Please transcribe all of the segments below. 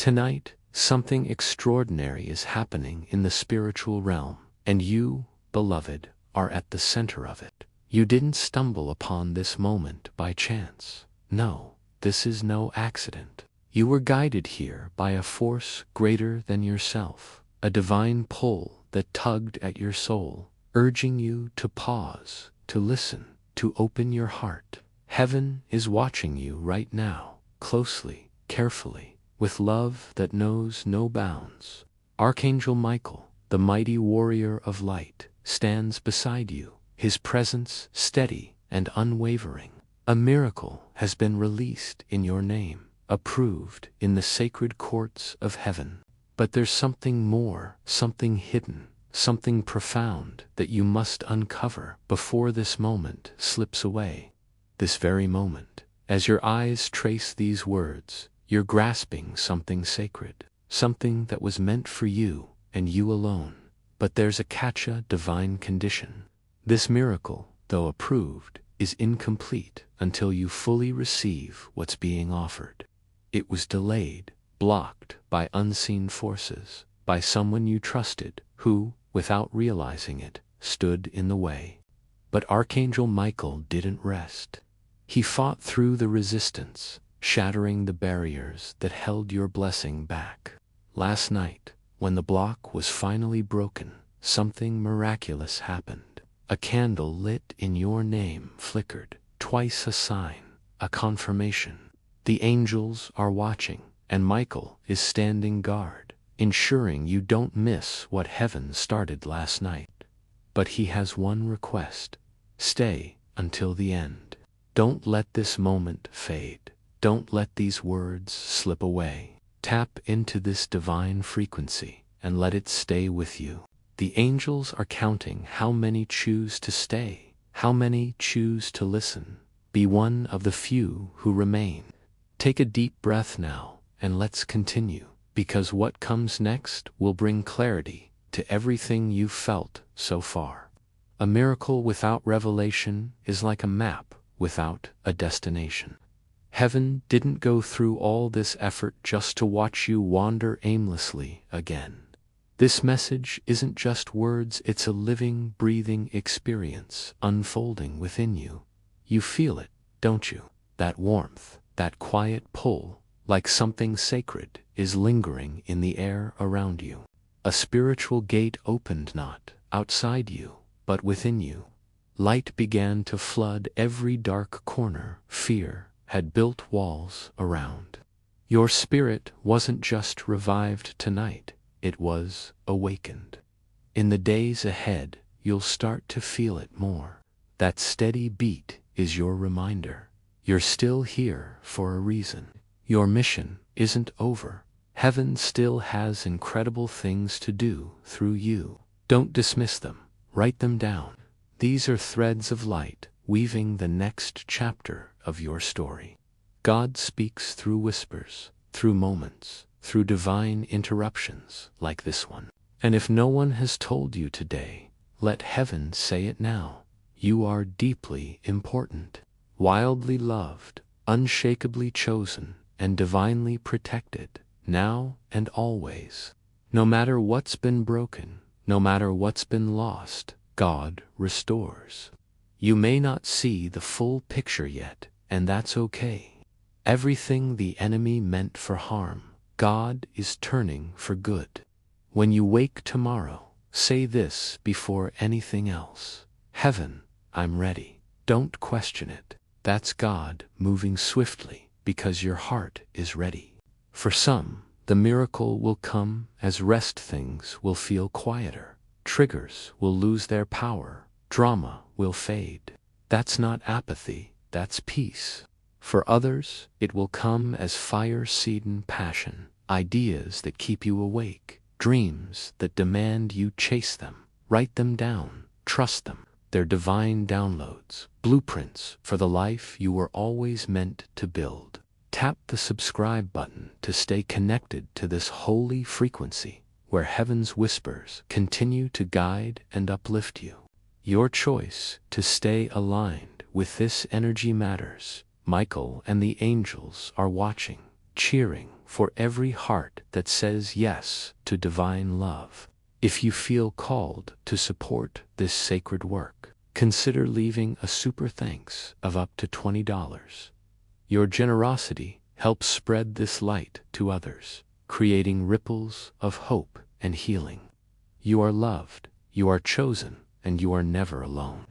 Tonight, something extraordinary is happening in the spiritual realm, and you, beloved, are at the center of it. You didn't stumble upon this moment by chance. No, this is no accident. You were guided here by a force greater than yourself, a divine pull that tugged at your soul, urging you to pause, to listen, to open your heart. Heaven is watching you right now, closely, carefully, with love that knows no bounds. Archangel Michael, the mighty warrior of light, stands beside you, his presence steady and unwavering. A miracle has been released in your name, approved in the sacred courts of heaven. But there's something more, something hidden, something profound that you must uncover before this moment slips away. This very moment, as your eyes trace these words, you're grasping something sacred, something that was meant for you and you alone. But there's a catcha divine condition. This miracle, though approved, is incomplete until you fully receive what's being offered. It was delayed, blocked by unseen forces, by someone you trusted who, without realizing it, stood in the way. But Archangel Michael didn't rest. He fought through the resistance, shattering the barriers that held your blessing back. Last night, when the block was finally broken, something miraculous happened. A candle lit in your name flickered, twice a sign, a confirmation. The angels are watching, and Michael is standing guard, ensuring you don't miss what heaven started last night. But he has one request: stay until the end. Don't let this moment fade. Don't let these words slip away. Tap into this divine frequency and let it stay with you. The angels are counting how many choose to stay, how many choose to listen. Be one of the few who remain. Take a deep breath now, and let's continue, because what comes next will bring clarity to everything you've felt so far. A miracle without revelation is like a map without a destination. Heaven didn't go through all this effort just to watch you wander aimlessly again. This message isn't just words, it's a living, breathing experience unfolding within you. You feel it, don't you? That warmth, that quiet pull, like something sacred, is lingering in the air around you. A spiritual gate opened not outside you, but within you. Light began to flood every dark corner. Fear had built walls around. Your spirit wasn't just revived tonight, it was awakened. In the days ahead, you'll start to feel it more. That steady beat is your reminder. You're still here for a reason. Your mission isn't over. Heaven still has incredible things to do through you. Don't dismiss them. Write them down. These are threads of light weaving the next chapter of your story. God speaks through whispers, through moments, through divine interruptions like this one. And if no one has told you today, let heaven say it now. You are deeply important, wildly loved, unshakably chosen, and divinely protected, now and always. No matter what's been broken, no matter what's been lost, God restores. You may not see the full picture yet, and that's okay. Everything the enemy meant for harm, God is turning for good. When you wake tomorrow, say this before anything else: Heaven, I'm ready. Don't question it. That's God moving swiftly because your heart is ready. For some, the miracle will come as rest. Things will feel quieter. Triggers will lose their power. Drama will fade. That's not apathy, that's peace. For others, it will come as fire-seeding passion, ideas that keep you awake, dreams that demand you chase them. Write them down, trust them. They're divine downloads, blueprints for the life you were always meant to build. Tap the subscribe button to stay connected to this holy frequency where heaven's whispers continue to guide and uplift you. Your choice to stay aligned with this energy matters. Michael and the angels are watching, cheering, for every heart that says yes to divine love. If you feel called to support this sacred work, consider leaving a super thanks of up to $20. Your generosity helps spread this light to others, creating ripples of hope and healing. You are loved, you are chosen, and you are never alone.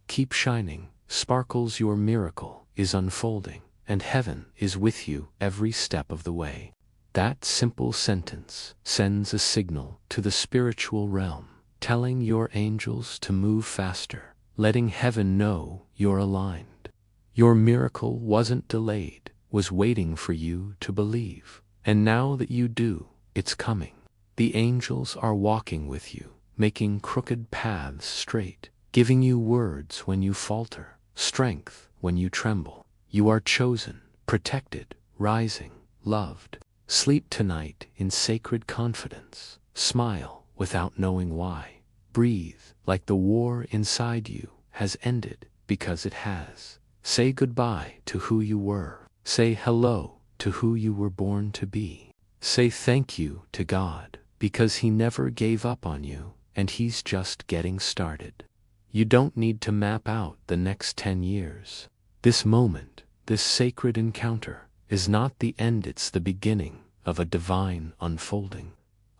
Keep shining, sparkles, your miracle is unfolding, and heaven is with you every step of the way. That simple sentence sends a signal to the spiritual realm, telling your angels to move faster, letting heaven know you're aligned. Your miracle wasn't delayed, was waiting for you to believe. And now that you do, it's coming. The angels are walking with you, making crooked paths straight, giving you words when you falter, strength when you tremble. You are chosen, protected, rising, loved. Sleep tonight in sacred confidence. Smile without knowing why. Breathe like the war inside you has ended, because it has. Say goodbye to who you were. Say hello to who you were born to be. Say thank you to God, because He never gave up on you, and He's just getting started. You don't need to map out the next 10 years. This moment, this sacred encounter, is not the end, it's the beginning of a divine unfolding.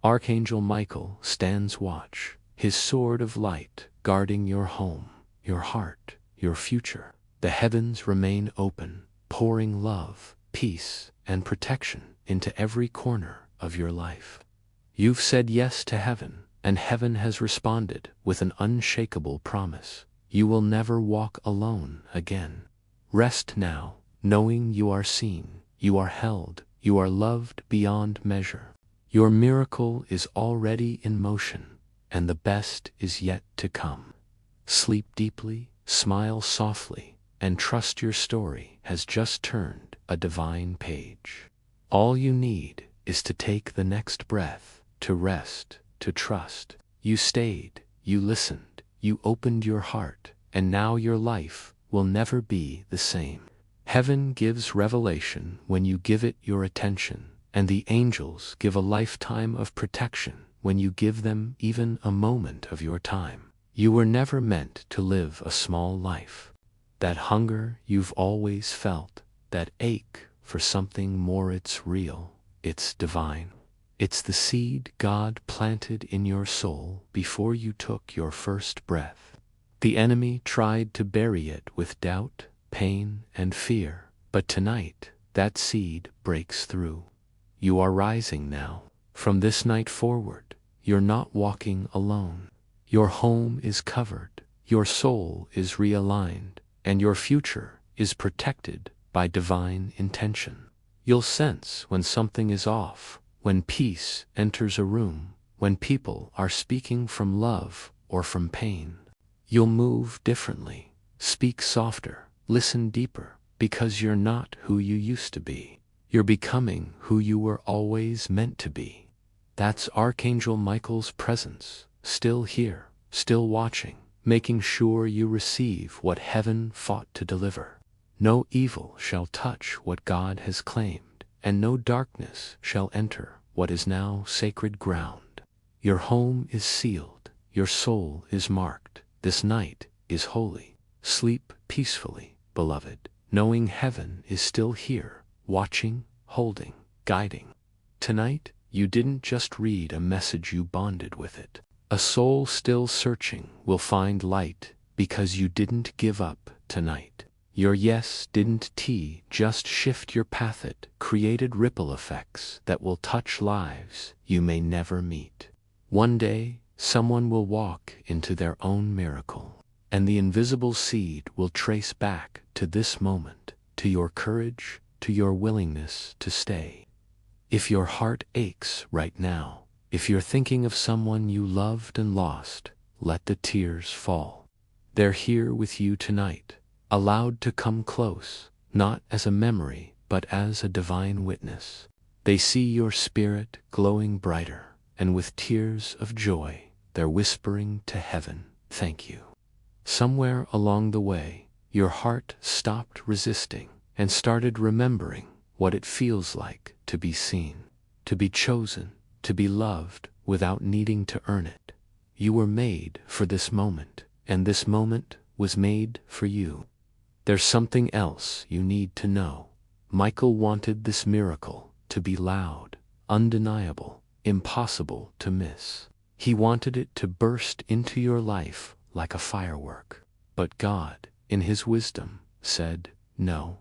Archangel Michael stands watch, his sword of light guarding your home, your heart, your future. The heavens remain open, pouring love, peace, and protection into every corner of your life. You've said yes to heaven, and heaven has responded with an unshakable promise. You will never walk alone again. Rest now, knowing you are seen, you are held, you are loved beyond measure. Your miracle is already in motion, and the best is yet to come. Sleep deeply, smile softly, and trust your story has just turned a divine page. All you need is to take the next breath, to rest, to trust. You stayed, you listened, you opened your heart, and now your life will never be the same. Heaven gives revelation when you give it your attention, and the angels give a lifetime of protection when you give them even a moment of your time. You were never meant to live a small life. That hunger you've always felt, that ache for something more, it's real, it's divine. It's the seed God planted in your soul before you took your first breath. The enemy tried to bury it with doubt, pain, and fear, but tonight that seed breaks through. You are rising now. From this night forward, you're not walking alone. Your home is covered, your soul is realigned, and your future is protected by divine intention. You'll sense when something is off, when peace enters a room, when people are speaking from love or from pain. You'll move differently, speak softer, listen deeper, because you're not who you used to be. You're becoming who you were always meant to be. That's Archangel Michael's presence, still here, still watching, making sure you receive what heaven fought to deliver. No evil shall touch what God has claimed, and no darkness shall enter what is now sacred ground. Your home is sealed, your soul is marked. This night is holy. Sleep peacefully, beloved, knowing heaven is still here, watching, holding, guiding. Tonight, you didn't just read a message, you bonded with it. A soul still searching will find light because you didn't give up tonight. Your yes didn't just shift your path, it created ripple effects that will touch lives you may never meet. One day, someone will walk into their own miracle, and the invisible seed will trace back to this moment, to your courage, to your willingness to stay. If your heart aches right now, if you're thinking of someone you loved and lost, let the tears fall. They're here with you tonight, allowed to come close, not as a memory, but as a divine witness. They see your spirit glowing brighter, and with tears of joy, they're whispering to heaven, thank you. Somewhere along the way, your heart stopped resisting and started remembering what it feels like to to be seen, to be chosen, to be loved without needing to earn it. You were made for this moment, and this moment was made for you. There's something else you need to know. Michael wanted this miracle to be loud, undeniable, impossible to miss. He wanted it to burst into your life like a firework. But God, in His wisdom, said, no.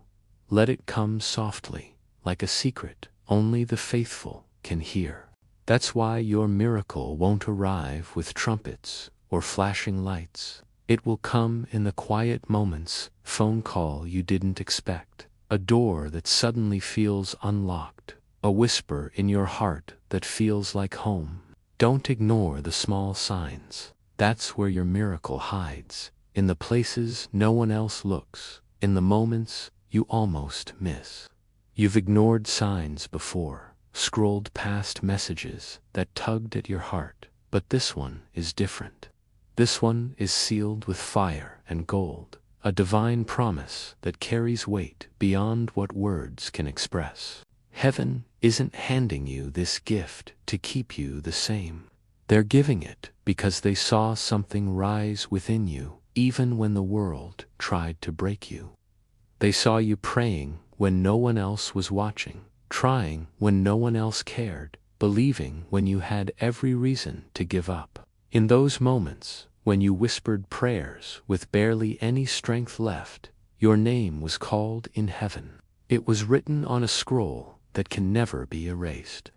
Let it come softly, like a secret only the faithful can hear. That's why your miracle won't arrive with trumpets or flashing lights. It will come in the quiet moments, phone call you didn't expect, a door that suddenly feels unlocked, a whisper in your heart that feels like home. Don't ignore the small signs. That's where your miracle hides, in the places no one else looks, in the moments you almost miss. You've ignored signs before, scrolled past messages that tugged at your heart, but this one is different. This one is sealed with fire and gold, a divine promise that carries weight beyond what words can express. Heaven isn't handing you this gift to keep you the same. They're giving it because they saw something rise within you, even when the world tried to break you. They saw you praying when no one else was watching, trying when no one else cared, believing when you had every reason to give up. In those moments, when you whispered prayers with barely any strength left, your name was called in heaven. It was written on a scroll that can never be erased.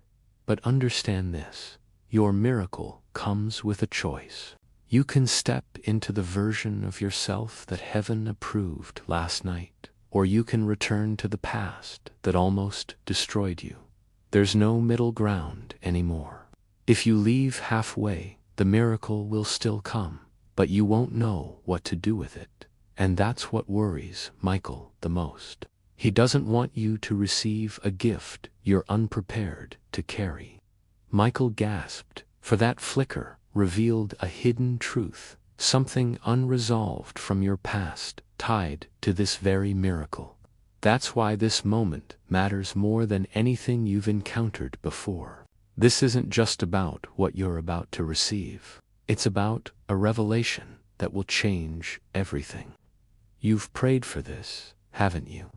But understand this, your miracle comes with a choice. You can step into the version of yourself that heaven approved last night, or you can return to the past that almost destroyed you. There's no middle ground anymore. If you leave halfway, the miracle will still come, but you won't know what to do with it. And that's what worries Michael the most. He doesn't want you to receive a gift you're unprepared to carry. Michael gasped, for that flicker revealed a hidden truth, something unresolved from your past, tied to this very miracle. That's why this moment matters more than anything you've encountered before. This isn't just about what you're about to receive. It's about a revelation that will change everything. You've prayed for this, haven't you?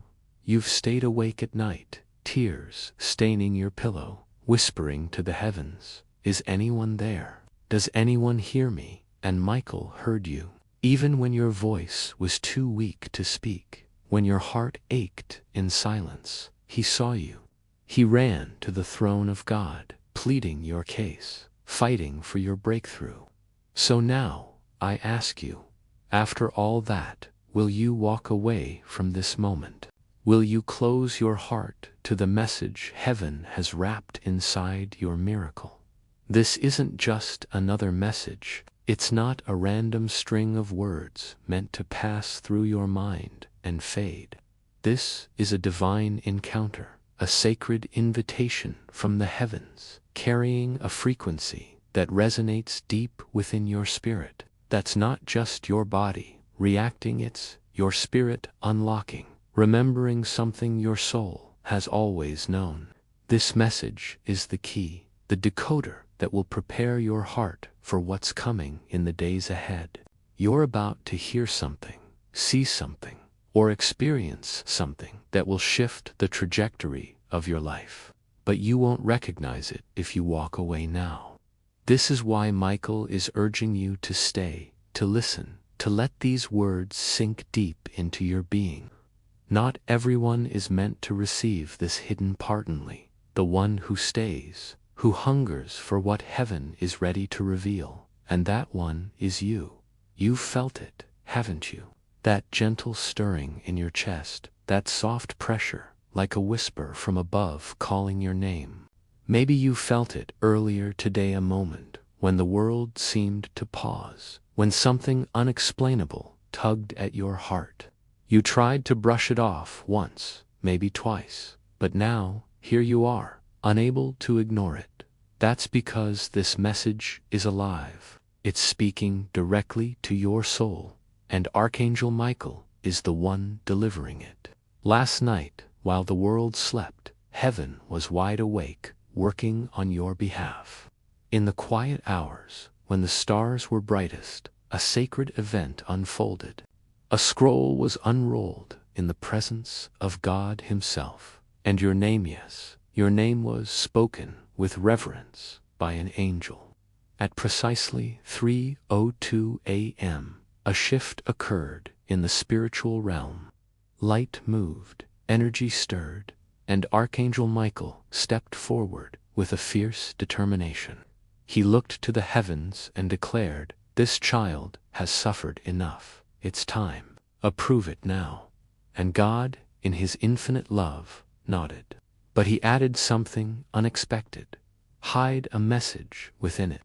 You've stayed awake at night, tears staining your pillow, whispering to the heavens, is anyone there? Does anyone hear me? And Michael heard you. Even when your voice was too weak to speak, when your heart ached in silence, He saw you. He ran to the throne of God, pleading your case, fighting for your breakthrough. So now, I ask you, after all that, will you walk away from this moment? Will you close your heart to the message heaven has wrapped inside your miracle? This isn't just another message. It's not a random string of words meant to pass through your mind and fade. This is a divine encounter, a sacred invitation from the heavens, carrying a frequency that resonates deep within your spirit. That's not just your body reacting, it's your spirit unlocking, remembering something your soul has always known. This message is the key, the decoder that will prepare your heart for what's coming in the days ahead. You're about to hear something, see something, or experience something that will shift the trajectory of your life. But you won't recognize it if you walk away now. This is why Michael is urging you to stay, to listen, to let these words sink deep into your being. Not everyone is meant to receive this hidden pardonly. The one who stays, who hungers for what heaven is ready to reveal, and that one is you. You've felt it, haven't you? That gentle stirring in your chest, that soft pressure, like a whisper from above calling your name. Maybe you felt it earlier today, a moment when the world seemed to pause, when something unexplainable tugged at your heart. You tried to brush it off once, maybe twice, but now, here you are, unable to ignore it. That's because this message is alive. It's speaking directly to your soul, and Archangel Michael is the one delivering it. Last night, while the world slept, heaven was wide awake, working on your behalf. In the quiet hours, when the stars were brightest, a sacred event unfolded. A scroll was unrolled in the presence of God Himself, and your name, yes, your name was spoken with reverence by an angel. At precisely 3:02 a.m., a shift occurred in the spiritual realm. Light moved, energy stirred, and Archangel Michael stepped forward with a fierce determination. He looked to the heavens and declared, "This child has suffered enough. It's time. Approve it now." And God, in His infinite love, nodded. But He added something unexpected. "Hide a message within it.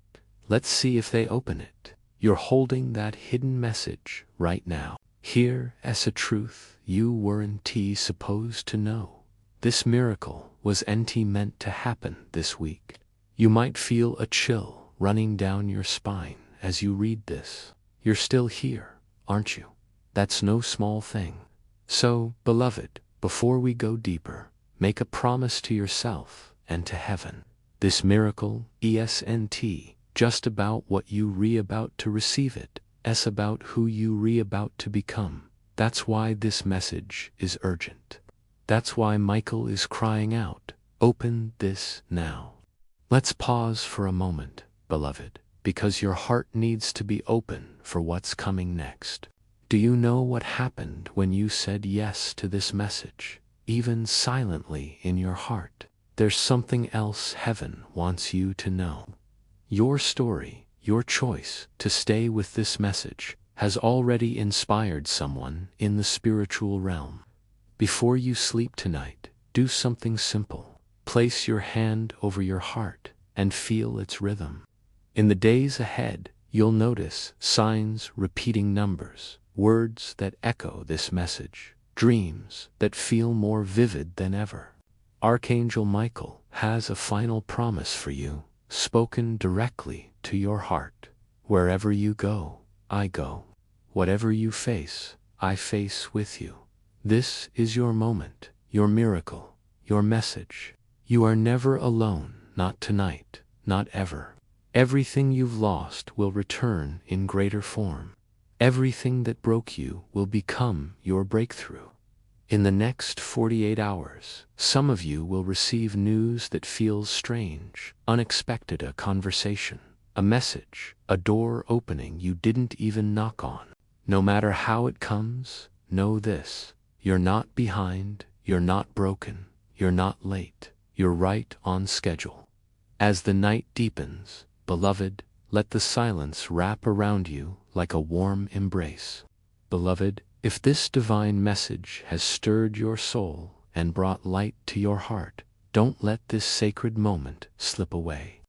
Let's see if they open it. You're holding that hidden message right now. Here is a truth you weren't supposed to know. This miracle wasn't meant to happen this week." You might feel a chill running down your spine as you read this. You're still here, aren't you? That's no small thing. So, beloved, before we go deeper, make a promise to yourself and to heaven. This miracle isn't just about what you about to receive it. It's about who you about to become. That's why this message is urgent. That's why Michael is crying out, "Open this now." Let's pause for a moment, beloved, because your heart needs to be open for what's coming next. Do you know what happened when you said yes to this message, even silently in your heart? There's something else heaven wants you to know. Your story, your choice to stay with this message, has already inspired someone in the spiritual realm. Before you sleep tonight, do something simple. Place your hand over your heart and feel its rhythm. In the days ahead, you'll notice signs repeating numbers, words that echo this message, dreams that feel more vivid than ever. Archangel Michael has a final promise for you, spoken directly to your heart. Wherever you go, I go. Whatever you face, I face with you. This is your moment, your miracle, your message. You are never alone, not tonight, not ever. Everything you've lost will return in greater form. Everything that broke you will become your breakthrough. In the next 48 hours, some of you will receive news that feels strange, unexpected, a conversation, a message, a door opening you didn't even knock on. No matter how it comes, know this: you're not behind, you're not broken, you're not late. You're right on schedule. As the night deepens, beloved, let the silence wrap around you like a warm embrace. Beloved, if this divine message has stirred your soul and brought light to your heart, don't let this sacred moment slip away.